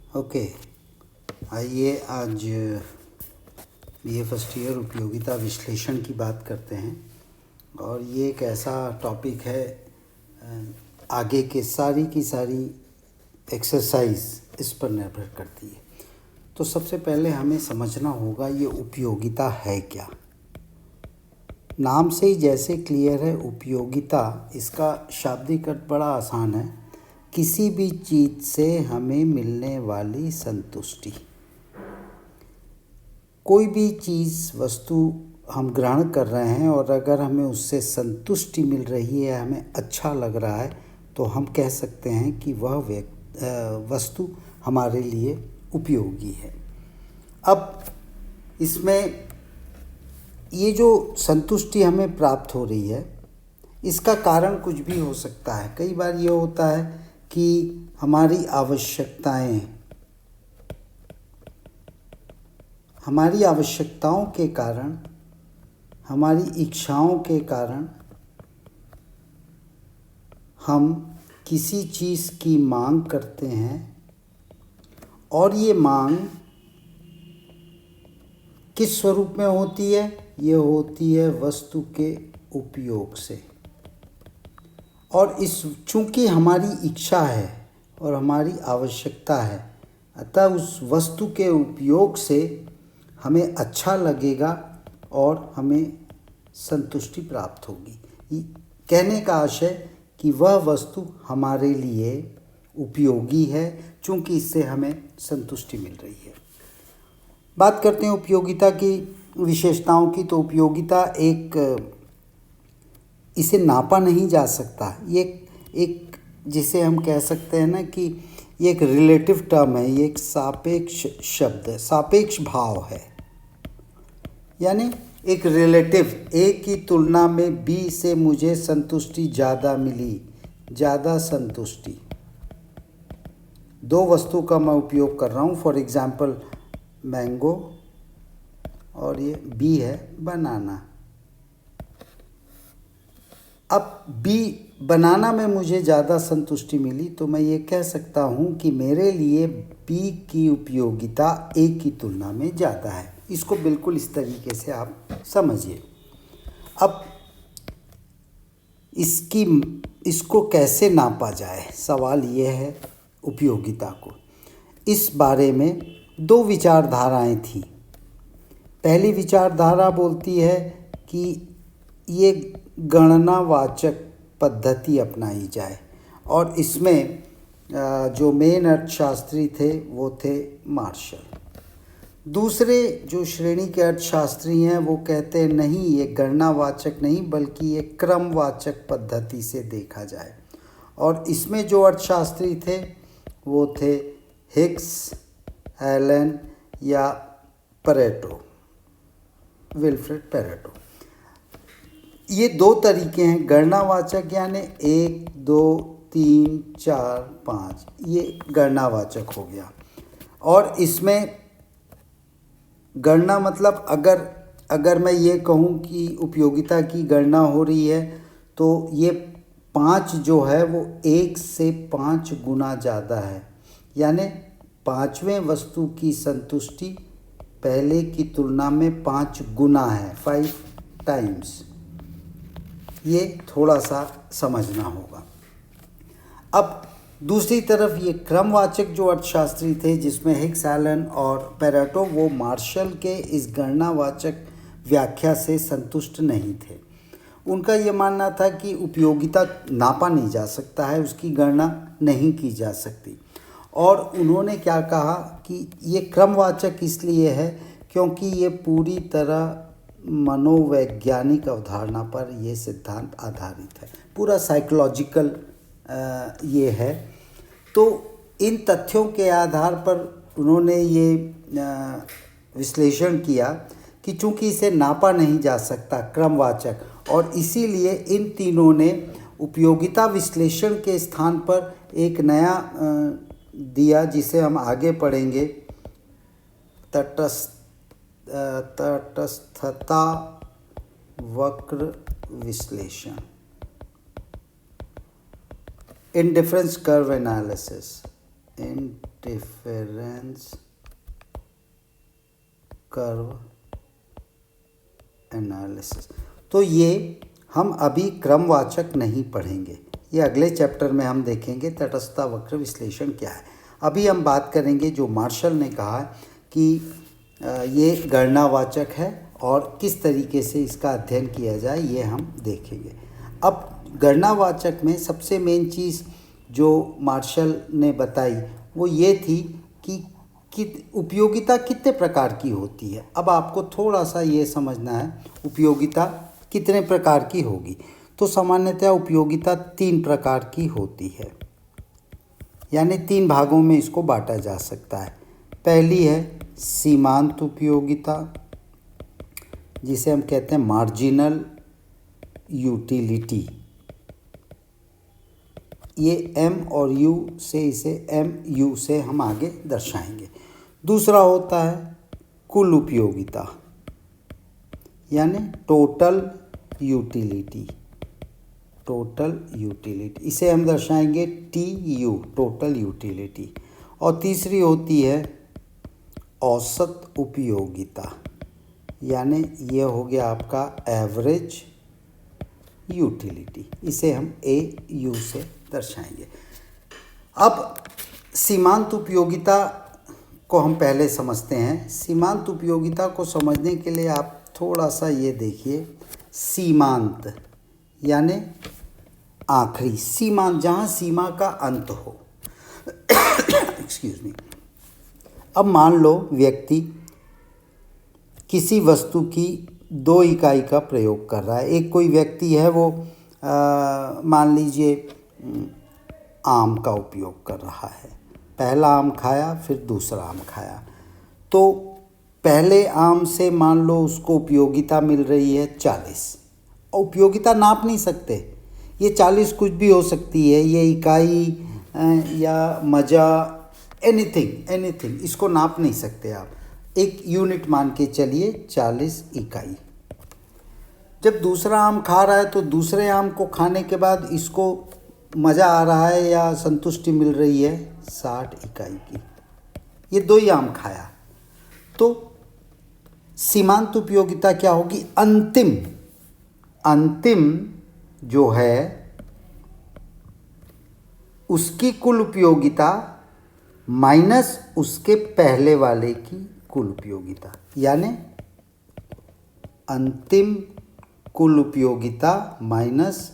Okay, आइए आज BA first year उपयोगिता विश्लेषण की बात करते हैं। और ये एक ऐसा टॉपिक है, आगे के सारी की सारी एक्सरसाइज इस पर निर्भर करती है। तो सबसे पहले हमें समझना होगा ये उपयोगिता है क्या। नाम से ही जैसे क्लियर है, उपयोगिता, इसका शाब्दिक अर्थ बड़ा आसान है, किसी भी चीज़ से हमें मिलने वाली संतुष्टि। कोई भी चीज़, वस्तु हम ग्रहण कर रहे हैं और अगर हमें उससे संतुष्टि मिल रही है, हमें अच्छा लग रहा है, तो हम कह सकते हैं कि वह वस्तु हमारे लिए उपयोगी है। अब इसमें ये जो संतुष्टि हमें प्राप्त हो रही है, इसका कारण कुछ भी हो सकता है। कई बार ये होता है कि हमारी आवश्यकताओं के कारण, हमारी इच्छाओं के कारण हम किसी चीज़ की मांग करते हैं और ये मांग किस स्वरूप में होती है? ये होती है वस्तु के उपयोग से। और चूँकि हमारी इच्छा है और हमारी आवश्यकता है, अतः उस वस्तु के उपयोग से हमें अच्छा लगेगा और हमें संतुष्टि प्राप्त होगी। कहने का आशय कि वह वस्तु हमारे लिए उपयोगी है, चूँकि इससे हमें संतुष्टि मिल रही है। बात करते हैं उपयोगिता की विशेषताओं की। तो उपयोगिता इसे नापा नहीं जा सकता। ये एक जिसे हम कह सकते हैं ना कि ये एक रिलेटिव टर्म है, ये एक सापेक्ष शब्द है, सापेक्ष भाव है। यानी एक रिलेटिव, ए की तुलना में बी से मुझे संतुष्टि ज़्यादा मिली, ज़्यादा संतुष्टि। दो वस्तु का मैं उपयोग कर रहा हूँ, फॉर एग्ज़ाम्पल मैंगो, और ये बी है बनाना। अब बी बनाना में मुझे ज़्यादा संतुष्टि मिली, तो मैं ये कह सकता हूँ कि मेरे लिए बी की उपयोगिता ए की तुलना में ज़्यादा है। इसको बिल्कुल इस तरीके से आप समझिए। अब इसको कैसे नापा जाए, सवाल ये है उपयोगिता को। इस बारे में दो विचारधाराएं थी। पहली विचारधारा बोलती है कि ये गणनावाचक पद्धति अपनाई जाए, और इसमें जो मेन अर्थशास्त्री थे वो थे मार्शल। दूसरे जो श्रेणी के अर्थशास्त्री हैं वो कहते हैं नहीं, ये गणनावाचक नहीं बल्कि ये क्रमवाचक पद्धति से देखा जाए। और इसमें जो अर्थशास्त्री थे वो थे हिग्स, एलन या पेरेटो, विल्फ्रेड पेरेटो। ये दो तरीके हैं। गणनावाचक यानी 1, 2, 3, 4, 5, ये गणनावाचक हो गया। और इसमें गणना मतलब अगर मैं ये कहूँ कि उपयोगिता की गणना हो रही है, तो ये 5 जो है वो 1 से 5 गुना ज़्यादा है। यानी 5वें वस्तु की संतुष्टि पहले की तुलना में 5 गुना है, 5 टाइम्स। ये थोड़ा सा समझना होगा। अब दूसरी तरफ ये क्रमवाचक जो अर्थशास्त्री थे, जिसमें हिग्स, एलन और पेरेटो, वो मार्शल के इस गणनावाचक व्याख्या से संतुष्ट नहीं थे। उनका ये मानना था कि उपयोगिता नापा नहीं जा सकता है, उसकी गणना नहीं की जा सकती। और उन्होंने क्या कहा कि ये क्रमवाचक इसलिए है क्योंकि ये पूरी तरह मनोवैज्ञानिक अवधारणा पर यह सिद्धांत आधारित है, पूरा साइकोलॉजिकल ये है। तो इन तथ्यों के आधार पर उन्होंने ये विश्लेषण किया कि चूंकि इसे नापा नहीं जा सकता, क्रमवाचक, और इसीलिए इन तीनों ने उपयोगिता विश्लेषण के स्थान पर एक नया दिया, जिसे हम आगे पढ़ेंगे, तटस्थता वक्र विश्लेषण, indifference curve analysis, indifference difference curve analysis. तो ये हम अभी क्रमवाचक नहीं पढ़ेंगे, ये अगले चैप्टर में हम देखेंगे तटस्थता वक्र विश्लेषण क्या है। अभी हम बात करेंगे जो मार्शल ने कहा कि ये गणनावाचक है और किस तरीके से इसका अध्ययन किया जाए ये हम देखेंगे। अब गणनावाचक में सबसे मेन चीज़ जो मार्शल ने बताई वो ये थी कि उपयोगिता कितने प्रकार की होती है। अब आपको थोड़ा सा ये समझना है उपयोगिता कितने प्रकार की होगी। तो सामान्यतः उपयोगिता 3 प्रकार की होती है, यानी 3 भागों में इसको बांटा जा सकता है। पहली है सीमांत उपयोगिता, जिसे हम कहते हैं मार्जिनल यूटिलिटी। ये M और U से, इसे MU से हम आगे दर्शाएंगे। दूसरा होता है कुल उपयोगिता, यानी टोटल यूटिलिटी। टोटल यूटिलिटी इसे हम दर्शाएंगे TU, टोटल यूटिलिटी। और तीसरी होती है औसत उपयोगिता, यानी ये हो गया आपका एवरेज यूटिलिटी, इसे हम AU से दर्शाएंगे। अब सीमांत उपयोगिता को हम पहले समझते हैं। सीमांत उपयोगिता को समझने के लिए आप थोड़ा सा ये देखिए, सीमांत यानी आखिरी, सीमांत जहाँ सीमा का अंत हो। Excuse me. अब मान लो व्यक्ति किसी वस्तु की 2 इकाई का प्रयोग कर रहा है। एक कोई व्यक्ति है वो मान लीजिए आम का उपयोग कर रहा है। पहला आम खाया, फिर दूसरा आम खाया। तो पहले आम से मान लो उसको उपयोगिता मिल रही है 40। उपयोगिता नाप नहीं सकते, ये 40 कुछ भी हो सकती है, ये इकाई या मजा, एनीथिंग, इसको नाप नहीं सकते आप। एक यूनिट मान के चलिए 40 इकाई। जब दूसरा आम खा रहा है तो दूसरे आम को खाने के बाद इसको मज़ा आ रहा है या संतुष्टि मिल रही है 60 इकाई की। ये 2 ही आम खाया। तो सीमांत उपयोगिता क्या होगी? अंतिम जो है उसकी कुल उपयोगिता माइनस उसके पहले वाले की कुल उपयोगिता, यानी अंतिम कुल उपयोगिता माइनस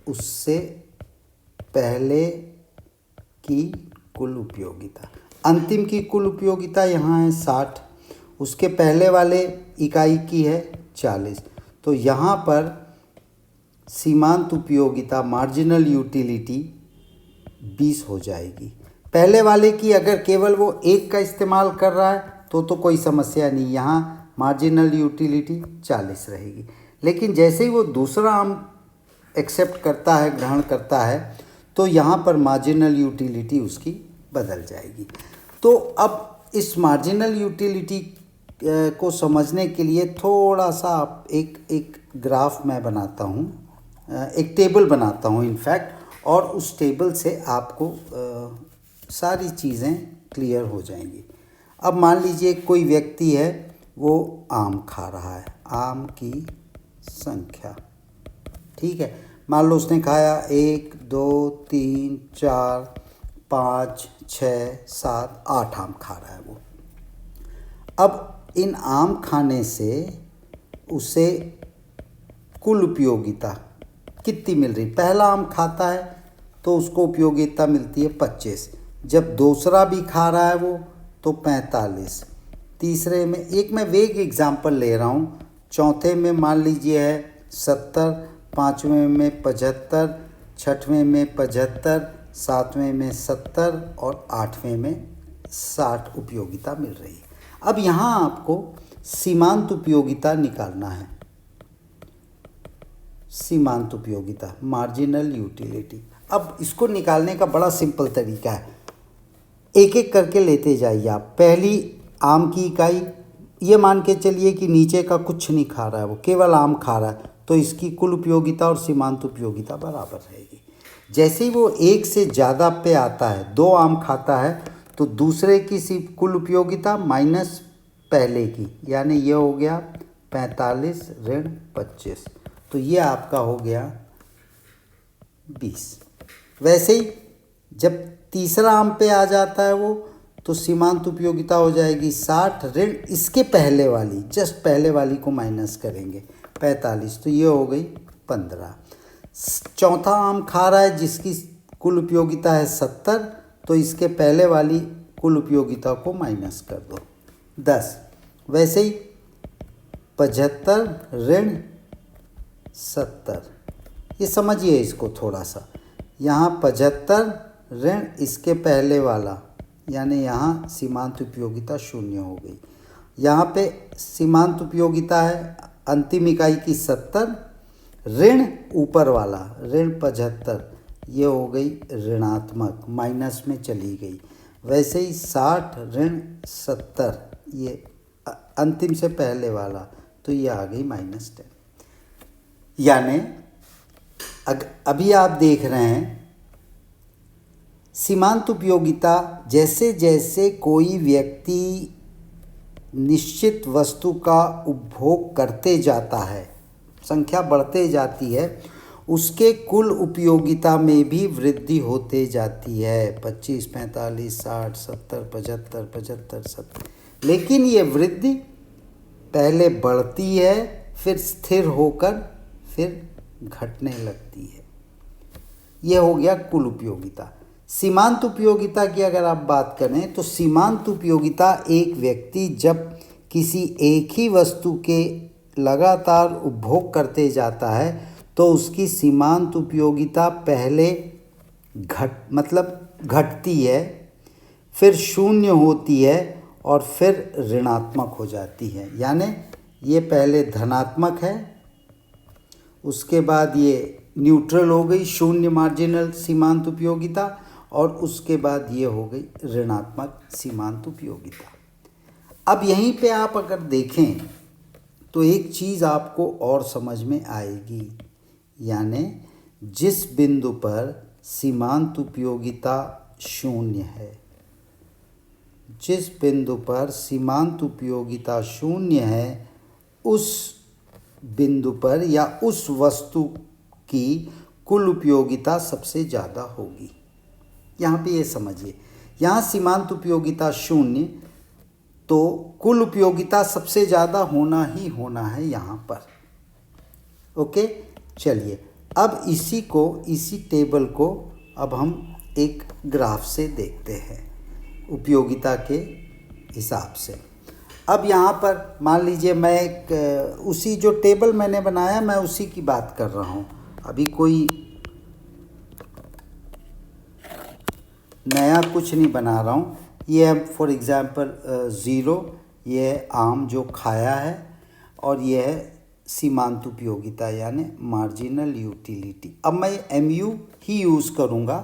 उससे पहले की कुल उपयोगिता। अंतिम की कुल उपयोगिता यहाँ है 60, उसके पहले वाले इकाई की है 40। तो यहाँ पर सीमांत उपयोगिता मार्जिनल यूटिलिटी 20 हो जाएगी। पहले वाले की अगर केवल वो 1 का इस्तेमाल कर रहा है तो कोई समस्या नहीं, यहाँ मार्जिनल यूटिलिटी 40 रहेगी। लेकिन जैसे ही वो दूसरा आम एक्सेप्ट करता है, ग्रहण करता है, तो यहाँ पर मार्जिनल यूटिलिटी उसकी बदल जाएगी। तो अब इस मार्जिनल यूटिलिटी को समझने के लिए थोड़ा सा एक ग्राफ मैं बनाता हूँ, एक टेबल बनाता हूँ इनफैक्ट, और उस टेबल से आपको सारी चीज़ें क्लियर हो जाएंगी। अब मान लीजिए कोई व्यक्ति है वो आम खा रहा है, आम की संख्या, ठीक है। मान लो उसने खाया 1 2 3 4 5 6 7 8 आम खा रहा है वो। अब इन आम खाने से उसे कुल उपयोगिता कितनी मिल रही? पहला आम खाता है तो उसको उपयोगिता मिलती है 25। जब दूसरा भी खा रहा है वो तो 45। तीसरे में, एक मैं वेग एग्जाम्पल ले रहा हूँ, चौथे में मान लीजिए है 70, पाँचवें में 75, छठवें में 75, सातवें में 70 और आठवें में 60 उपयोगिता मिल रही है। अब यहाँ आपको सीमांत उपयोगिता निकालना है। सीमांत उपयोगिता मार्जिनल यूटिलिटी। अब इसको निकालने का बड़ा सिंपल तरीका है, एक एक करके लेते जाइए आप। पहली आम की इकाई, ये मान के चलिए कि नीचे का कुछ नहीं खा रहा है, वो केवल आम खा रहा है, तो इसकी कुल उपयोगिता और सीमांत उपयोगिता बराबर रहेगी। जैसे ही वो एक से ज़्यादा पे आता है, 2 आम खाता है तो दूसरे की कुल उपयोगिता माइनस पहले की, यानी ये हो गया 45 ऋण 25, तो ये आपका हो गया 20। वैसे ही जब तीसरा आम पे आ जाता है वो, तो सीमांत उपयोगिता हो जाएगी 60 ऋण इसके पहले वाली, जस्ट पहले वाली को माइनस करेंगे 45, तो ये हो गई 15। चौथा आम खा रहा है जिसकी कुल उपयोगिता है 70, तो इसके पहले वाली कुल उपयोगिता को माइनस कर दो 10। वैसे ही 75 ऋण 70, ये समझिए इसको थोड़ा सा। यहाँ 75 ऋण इसके पहले वाला, यानी यहाँ सीमांत उपयोगिता 0 हो गई। यहाँ पे सीमांत उपयोगिता है अंतिम इकाई की 70, ऋण ऊपर वाला ऋण 75, ये हो गई ऋणात्मक, माइनस में चली गई। वैसे ही 60 ऋण 70, ये अंतिम से पहले वाला, तो ये आ गई -10। यानी अभी आप देख रहे हैं सीमांत उपयोगिता, जैसे जैसे कोई व्यक्ति निश्चित वस्तु का उपभोग करते जाता है, संख्या बढ़ते जाती है, उसके कुल उपयोगिता में भी वृद्धि होते जाती है। 25, 45, 60, 70, 75, 75, 70। लेकिन ये वृद्धि पहले बढ़ती है, फिर स्थिर होकर फिर घटने लगती है। ये हो गया कुल उपयोगिता। सीमांत उपयोगिता की अगर आप बात करें तो सीमांत उपयोगिता एक व्यक्ति जब किसी एक ही वस्तु के लगातार उपभोग करते जाता है तो उसकी सीमांत उपयोगिता पहले घटती है, फिर 0 होती है और फिर ऋणात्मक हो जाती है। यानी ये पहले धनात्मक है, उसके बाद ये न्यूट्रल हो गई, 0 मार्जिनल सीमांत उपयोगिता, और उसके बाद ये हो गई ऋणात्मक सीमांत उपयोगिता। अब यहीं पे आप अगर देखें तो एक चीज़ आपको और समझ में आएगी, यानी जिस बिंदु पर सीमांत उपयोगिता 0 है, जिस बिंदु पर सीमांत उपयोगिता 0 है, उस बिंदु पर या उस वस्तु की कुल उपयोगिता सबसे ज़्यादा होगी। यहाँ पे ये समझिए, यहाँ सीमांत उपयोगिता 0, तो कुल उपयोगिता सबसे ज़्यादा होना ही होना है यहाँ पर। ओके, चलिए अब इसी टेबल को अब हम एक ग्राफ से देखते हैं उपयोगिता के हिसाब से। अब यहाँ पर मान लीजिए मैं उसी जो टेबल मैंने बनाया मैं उसी की बात कर रहा हूँ, अभी कोई नया कुछ नहीं बना रहा हूँ। ये है फॉर एग्ज़ाम्पल 0, ये है आम जो खाया है, और ये है सीमांत उपयोगिता यानी मार्जिनल यूटिलिटी। अब मैं MU ही यूज़ करूँगा।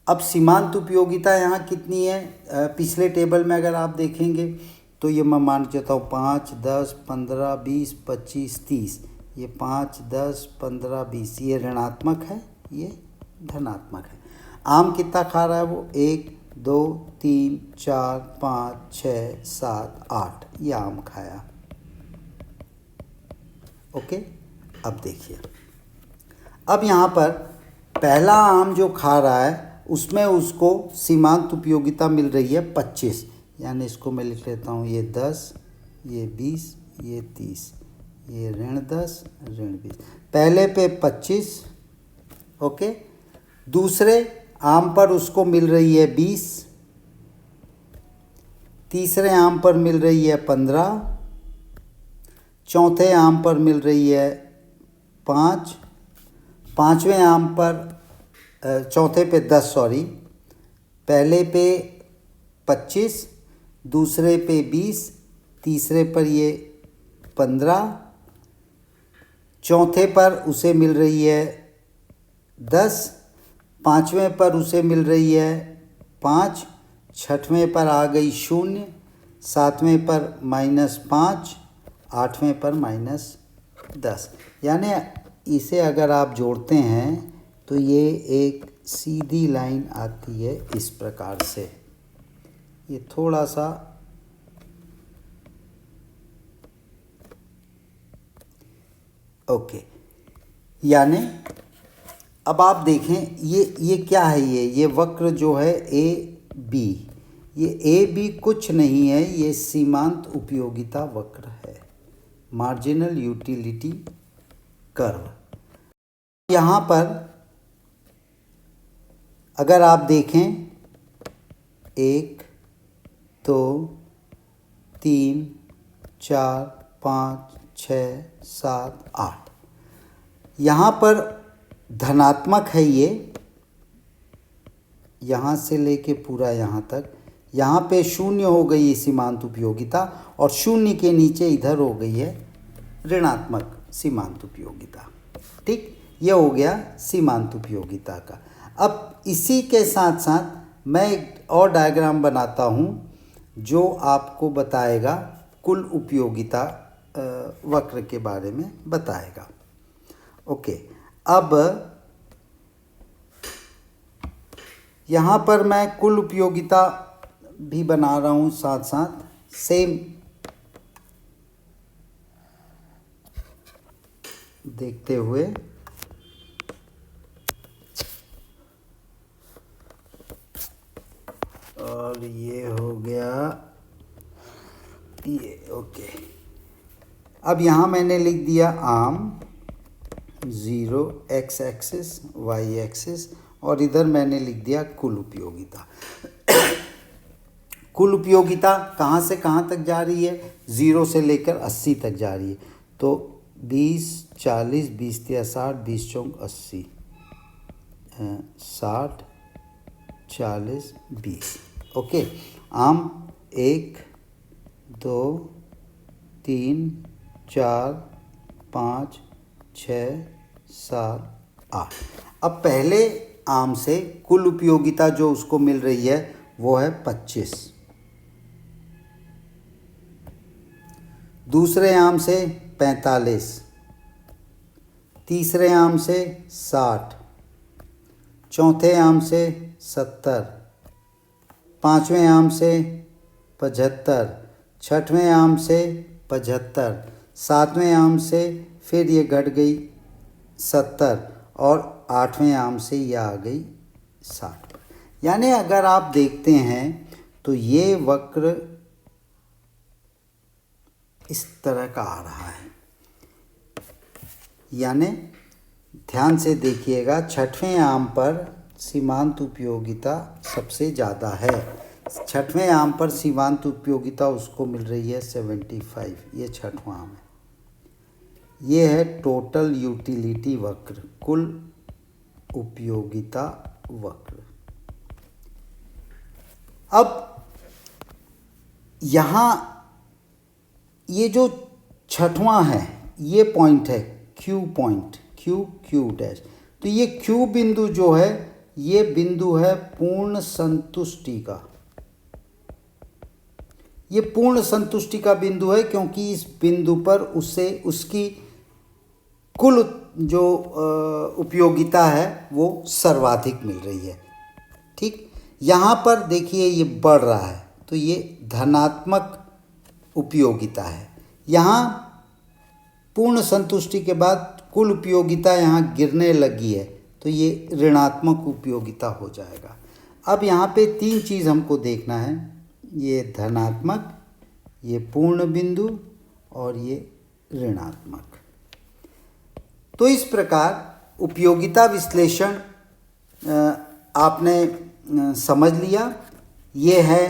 अब सीमांत उपयोगिता यहाँ कितनी है, पिछले टेबल में अगर आप देखेंगे तो ये मैं मान के चलता हूँ 5, 10, 15, 20, 25, 30। ये 5, 10, 15, 20 ये ऋणात्मक है, ये धनात्मक है। आम कितना खा रहा है वो, 1, 2, 3, 4, 5, 6, 7, 8 ये आम खाया। ओके, अब देखिए, अब यहाँ पर पहला आम जो खा रहा है उसमें उसको सीमांत उपयोगिता मिल रही है 25, यानी इसको मैं लिख लेता हूँ, ये 10, ये 20, ये 30, ये ऋण 10, ऋण 20, पहले पे 25। ओके, दूसरे आम पर उसको मिल रही है 20, तीसरे आम पर मिल रही है 15, चौथे आम पर मिल रही है 5, पाँचवें आम पर चौथे पे 10, पहले पे 25, दूसरे पे 20, तीसरे पर ये 15, चौथे पर उसे मिल रही है 10, पाँचवें पर उसे मिल रही है 5, छठवें पर आ गई 0, सातवें पर -5, आठवें पर -10। यानी इसे अगर आप जोड़ते हैं तो ये एक सीधी लाइन आती है इस प्रकार से। ये थोड़ा सा ओके, यानी अब आप देखें ये क्या है, ये वक्र जो है ए बी, ये ए बी कुछ नहीं है, ये सीमांत उपयोगिता वक्र है, मार्जिनल यूटिलिटी कर्व। यहाँ पर अगर आप देखें 1 2 3 4 5 6 7 8, यहाँ पर धनात्मक है ये, यहाँ से लेके पूरा यहाँ तक। यहाँ पे 0 हो गई सीमांत उपयोगिता और 0 के नीचे इधर हो गई है ऋणात्मक सीमांत उपयोगिता। ठीक, ये हो गया सीमांत उपयोगिता का। अब इसी के साथ साथ मैं एक और डायग्राम बनाता हूँ जो आपको बताएगा कुल उपयोगिता वक्र के बारे में बताएगा। ओके, अब यहाँ पर मैं कुल उपयोगिता भी बना रहा हूँ साथ साथ सेम देखते हुए। और ये हो गया ये। ओके, अब यहाँ मैंने लिख दिया आम 0 x एक्सिस y एक्सिस और इधर मैंने लिख दिया कुल उपयोगिता। कुल उपयोगिता कहाँ से कहाँ तक जा रही है? 0 से लेकर 80 तक जा रही है। तो 20 40 20 या 60 20 चौक 80 60 40 20। ओके, आम 1 2 3 4 5 6 7 8। अब पहले आम से कुल उपयोगिता जो उसको मिल रही है वो है 25। दूसरे आम से 45, तीसरे आम से 60, चौथे आम से 70, पाँचवें आम से 75, छठवें आम से 75, सातवें आम से फिर ये घट गई 70 और आठवें आम से ये आ गई 60 पर। यानी अगर आप देखते हैं तो ये वक्र इस तरह का आ रहा है। यानी ध्यान से देखिएगा, छठवें आम पर सीमांत उपयोगिता सबसे ज़्यादा है। छठवें आम पर सीमांत उपयोगिता उसको मिल रही है 75। ये छठवां आम है। ये है टोटल यूटिलिटी वक्र, कुल उपयोगिता वक्र। अब यहाँ ये जो छठवां है ये पॉइंट है Q पॉइंट, Q डैश। तो ये Q बिंदु जो है ये बिंदु है पूर्ण संतुष्टि का। ये पूर्ण संतुष्टि का बिंदु है क्योंकि इस बिंदु पर उससे उसकी कुल जो उपयोगिता है वो सर्वाधिक मिल रही है। ठीक, यहाँ पर देखिए ये बढ़ रहा है तो ये धनात्मक उपयोगिता है। यहाँ पूर्ण संतुष्टि के बाद कुल उपयोगिता यहाँ गिरने लगी है तो ये ऋणात्मक उपयोगिता हो जाएगा। अब यहाँ पे 3 चीज़ हमको देखना है, ये धनात्मक, ये पूर्ण बिंदु और ये ऋणात्मक। तो इस प्रकार उपयोगिता विश्लेषण आपने समझ लिया। ये है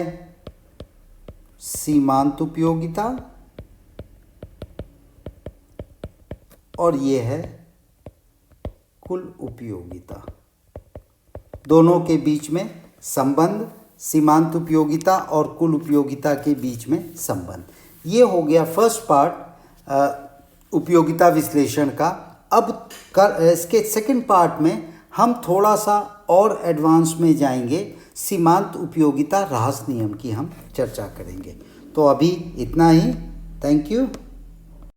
सीमांत उपयोगिता और ये है कुल उपयोगिता। दोनों के बीच में संबंध, सीमांत उपयोगिता और कुल उपयोगिता के बीच में संबंध। ये हो गया फर्स्ट पार्ट उपयोगिता विश्लेषण का। अब इसके सेकंड पार्ट में हम थोड़ा सा और एडवांस में जाएंगे, सीमांत उपयोगिता ह्रास नियम की हम चर्चा करेंगे। तो अभी इतना ही। Thank you.